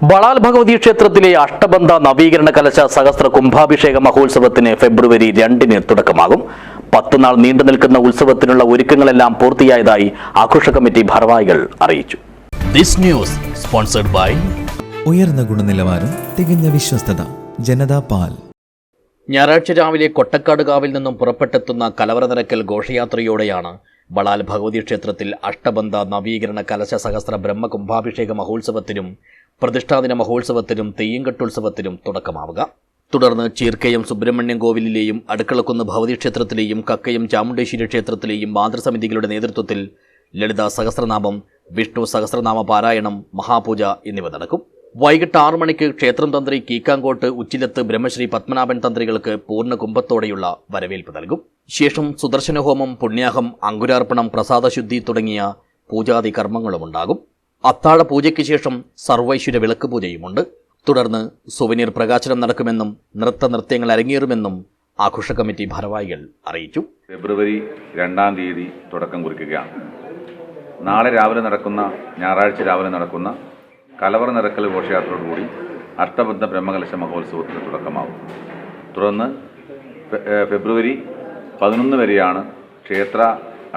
ബളാൽ ഭഗവതി ക്ഷേത്രത്തിലെ അഷ്ടബന്ധ നവീകരണ കലശ സഹസ്ര കുംഭാഭിഷേക മഹോത്സവത്തിന് ഫെബ്രുവരി 2-ന് തുടക്കമാകും. 10 നാൾ നീണ്ടു നിൽക്കുന്ന ഉത്സവത്തിനുള്ള ഒരുക്കങ്ങളെല്ലാം പൂർത്തിയായതായി ആഘോഷ കമ്മിറ്റി ഭാരവാഹികൾ അറിയിച്ചു. ദിസ് ന്യൂസ് സ്പോൺസർഡ് ബൈ ഉയർന്ന ഗുണനിലവാരം, തികഞ്ഞ വിശ്വസ്തത, ജനതാ പാൽ. ഞായറാഴ്ച രാവിലെ കൊട്ടക്കാട് കാവിൽ നിന്നും പുറപ്പെട്ടെത്തുന്ന കലവറ നിരക്കൽ ഘോഷയാത്രയോടെയാണ് ബളാൽ ഭഗവതി ക്ഷേത്രത്തിൽ അഷ്ടബന്ധ നവീകരണ കലശ സഹസ്ര ബ്രഹ്മകുംഭാഭിഷേക മഹോത്സവത്തിനും പ്രതിഷ്ഠാദിന മഹോത്സവത്തിനും തെയ്യംകെട്ടുത്സവത്തിനും തുടക്കമാവുക. തുടർന്ന് ചീർക്കയം സുബ്രഹ്മണ്യം കോവിലിലെയും അടുക്കളക്കുന്ന് ഭഗവതി ക്ഷേത്രത്തിലെയും കക്കയം ചാമുണ്ടേശ്വരി ക്ഷേത്രത്തിലെയും മാതൃസമിതികളുടെ നേതൃത്വത്തിൽ ലളിത സഹസ്രനാമം, വിഷ്ണു സഹസ്രനാമ പാരായണം, മഹാപൂജ എന്നിവ നടക്കും. വൈകിട്ട് 6 മണിക്ക് ക്ഷേത്രം തന്ത്രി കീക്കാങ്കോട്ട് ഉച്ചിലത്ത് ബ്രഹ്മശ്രീ പത്മനാഭൻ തന്ത്രികൾക്ക് പൂർണ്ണ കുംഭത്തോടെയുള്ള വരവേൽപ്പ് നൽകും. ശേഷം സുദർശനഹോമം, പുണ്യാഹം, അങ്കുരാർപ്പണം, പ്രസാദശുദ്ധി തുടങ്ങിയ പൂജാതി കർമ്മങ്ങളുമുണ്ടാകും. അത്താഴ പൂജയ്ക്ക് ശേഷം സർവൈശ്വര്യ വിളക്ക് പൂജയുമുണ്ട്. തുടർന്ന് സുവനീർ പ്രകാശനം നടക്കുമെന്നും നൃത്തങ്ങൾ അരങ്ങേറുമെന്നും ആഘോഷ കമ്മിറ്റി ഭാരവാഹികൾ അറിയിച്ചു. ഫെബ്രുവരി 2-ാം തീയതി തുടക്കം കുറിക്കുകയാണ്. നാളെ ഞായറാഴ്ച രാവിലെ നടക്കുന്ന കലവറ നിരക്കൽ ഘോഷയാത്രയോടുകൂടി അഷ്ടബന്ധ ബ്രഹ്മകലശ മഹോത്സവത്തിന് തുടക്കമാകും. തുടർന്ന് ഫെബ്രുവരി 11 വരെയാണ് ക്ഷേത്ര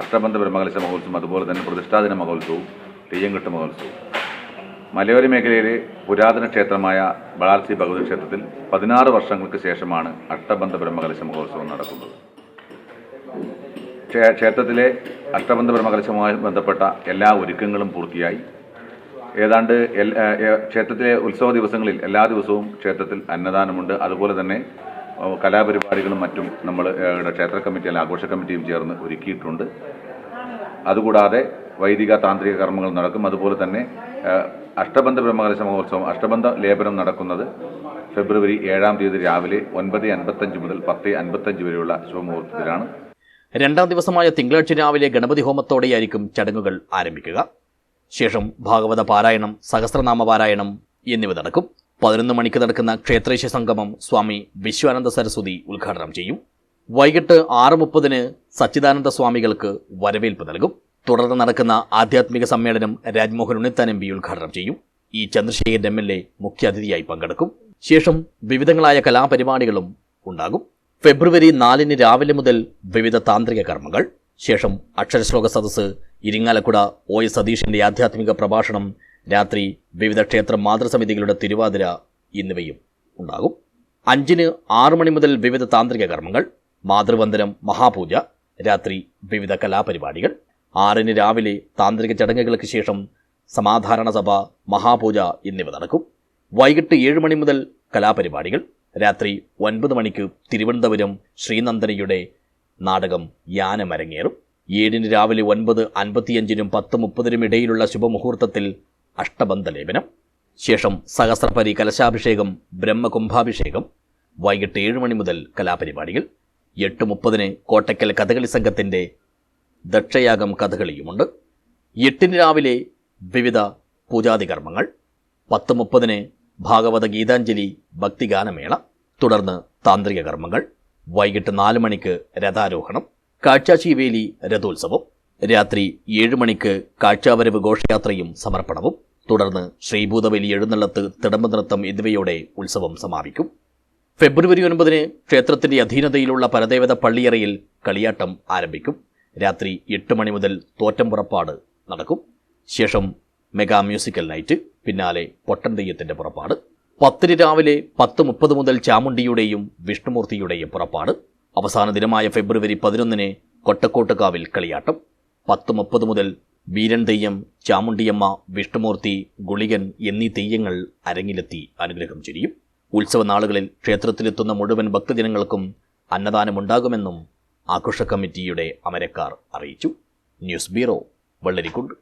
അഷ്ടബന്ധ ബ്രഹ്മകലശ മഹോത്സവം, അതുപോലെ തന്നെ പ്രതിഷ്ഠാദിന മഹോത്സവവും തെയ്യംകെട്ട് മഹോത്സവവും. മലയോര മേഖലയിലെ പുരാതന ക്ഷേത്രമായ ബളാൽ ശ്രീ ഭഗവതി ക്ഷേത്രത്തിൽ 16 വർഷങ്ങൾക്ക് ശേഷമാണ് അഷ്ടബന്ധ ബ്രഹ്മകലശ മഹോത്സവം നടക്കുന്നത്. ക്ഷേത്രത്തിലെ അഷ്ടബന്ധ ബ്രഹ്മകലശവുമായി ബന്ധപ്പെട്ട എല്ലാ ഒരുക്കങ്ങളും പൂർത്തിയായി. ഏതാണ്ട് ക്ഷേത്രത്തിലെ ഉത്സവ ദിവസങ്ങളിൽ എല്ലാ ദിവസവും ക്ഷേത്രത്തിൽ അന്നദാനമുണ്ട്. അതുപോലെ തന്നെ കലാപരിപാടികളും മറ്റും നമ്മൾ ക്ഷേത്ര കമ്മിറ്റി ആഘോഷ കമ്മിറ്റിയും ചേർന്ന് ഒരുക്കിയിട്ടുണ്ട്. അതുകൂടാതെ വൈദിക താന്ത്രിക കർമ്മങ്ങൾ നടക്കും. അതുപോലെ തന്നെ അഷ്ടബന്ധ ബ്രഹ്മകലശ മഹോത്സവം, അഷ്ടബന്ധ ലേപനം നടക്കുന്നത് ഫെബ്രുവരി 7-ാം തീയതി രാവിലെ 9:55 മുതൽ 10:55 വരെയുള്ള ശുഭമുഹൂർത്തത്തിലാണ്. 2-ാം ദിവസമായ തിങ്കളാഴ്ച രാവിലെ ഗണപതി ഹോമത്തോടെയായിരിക്കും ചടങ്ങുകൾ ആരംഭിക്കുക. ശേഷം ഭാഗവത പാരായണം, സഹസ്രനാമ പാരായണം എന്നിവ നടക്കും. 11 മണിക്ക് നടക്കുന്ന ക്ഷേത്രേശ സംഗമം സ്വാമി വിശ്വാനന്ദ സരസ്വതി ഉദ്ഘാടനം ചെയ്യും. വൈകിട്ട് 6:30-ന് സച്ചിദാനന്ദ സ്വാമികൾക്ക് വരവേൽപ്പ് നൽകും. തുടർന്ന് നടക്കുന്ന ആധ്യാത്മിക സമ്മേളനം രാജ്മോഹൻ ഉണ്ണിത്താൻ MP ഉദ്ഘാടനം ചെയ്യും. ഈ ചന്ദ്രശേഖരൻ MLA മുഖ്യാതിഥിയായി പങ്കെടുക്കും. ശേഷം വിവിധങ്ങളായ കലാപരിപാടികളും ഉണ്ടാകും. ഫെബ്രുവരി 4-ന് രാവിലെ മുതൽ വിവിധ താന്ത്രിക കർമ്മങ്ങൾ. ശേഷം അക്ഷരശ്ലോക സദസ്സ്, ഇരിങ്ങാലക്കുട OS സതീഷിന്റെ ആധ്യാത്മിക പ്രഭാഷണം, രാത്രി വിവിധ ക്ഷേത്ര മാതൃസമിതികളുടെ തിരുവാതിര എന്നിവയും ഉണ്ടാകും. 5-ന് 6 മണി മുതൽ വിവിധ താന്ത്രിക കർമ്മങ്ങൾ, മാതൃവന്ദനം, മഹാപൂജ, രാത്രി വിവിധ കലാപരിപാടികൾ. 6-ന് രാവിലെ താന്ത്രിക ചടങ്ങുകൾക്ക് ശേഷം സമാധാരണ സഭ, മഹാപൂജ എന്നിവ നടക്കും. വൈകിട്ട് 7 മണി മുതൽ കലാപരിപാടികൾ. രാത്രി 9 മണിക്ക് തിരുവനന്തപുരം ശ്രീനന്ദനയുടെ നാടകം യാനം അരങ്ങേറും. 7-ന് രാവിലെ 9:55-നും 10:30-നും ഇടയിലുള്ള ശുഭമുഹൂർത്തത്തിൽ അഷ്ടബന്ധ ലേപനം. ശേഷം സഹസ്രപരി കലശാഭിഷേകം, ബ്രഹ്മകുംഭാഭിഷേകം. വൈകിട്ട് 7 മണി മുതൽ കലാപരിപാടികൾ. 8:30-ന് കോട്ടയ്ക്കൽ കഥകളി സംഘത്തിൻ്റെ ദക്ഷയാഗം കഥകളിയുമുണ്ട്. 8-ന് രാവിലെ വിവിധ പൂജാതി കർമ്മങ്ങൾ. 10:30-ന് ഭാഗവത ഗീതാഞ്ജലി ഭക്തിഗാനമേള. തുടർന്ന് താന്ത്രിക കർമ്മങ്ങൾ. വൈകിട്ട് 4 മണിക്ക് രഥാരോഹണം, കാഴ്ചാശീവേലി രഥോത്സവം. രാത്രി 7 മണിക്ക് കാഴ്ചാവരവ് ഘോഷയാത്രയും സമർപ്പണവും. തുടർന്ന് ശ്രീഭൂതബലി, എഴുന്നള്ളത്ത്, തിടമ്പ് നൃത്തം എന്നിവയോടെ ഉത്സവം സമാപിക്കും. ഫെബ്രുവരി 9-ന് ക്ഷേത്രത്തിന്റെ അധീനതയിലുള്ള പരദേവത പള്ളിയറയിൽ കളിയാട്ടം ആരംഭിക്കും. രാത്രി 8 മണി മുതൽ തോറ്റം പുറപ്പാട് നടക്കും. ശേഷം മെഗാ മ്യൂസിക്കൽ നൈറ്റ്, പിന്നാലെ പൊട്ടൻ തെയ്യത്തിന്റെ പുറപ്പാട്. 10-ന് രാവിലെ 10:30 മുതൽ ചാമുണ്ടിയുടെയും വിഷ്ണുമൂർത്തിയുടെയും പുറപ്പാട്. അവസാന ദിനമായ ഫെബ്രുവരി 11-ന് കൊട്ടക്കോട്ടുകാവിൽ കളിയാട്ടം. 10:30 മുതൽ വീരൻ തെയ്യം, ചാമുണ്ടിയമ്മ, വിഷ്ണുമൂർത്തി, ഗുളികൻ എന്നീ തെയ്യങ്ങൾ അരങ്ങിലെത്തി അനുഗ്രഹം ചൊരിയും. ഉത്സവ നാളുകളിൽ ക്ഷേത്രത്തിലെത്തുന്ന മുഴുവൻ ഭക്തജനങ്ങൾക്കും അന്നദാനമുണ്ടാകുമെന്നും ആഘോഷ കമ്മിറ്റിയുടെ അമരക്കാർ അറിയിച്ചു. News bureau, Vellarikundu.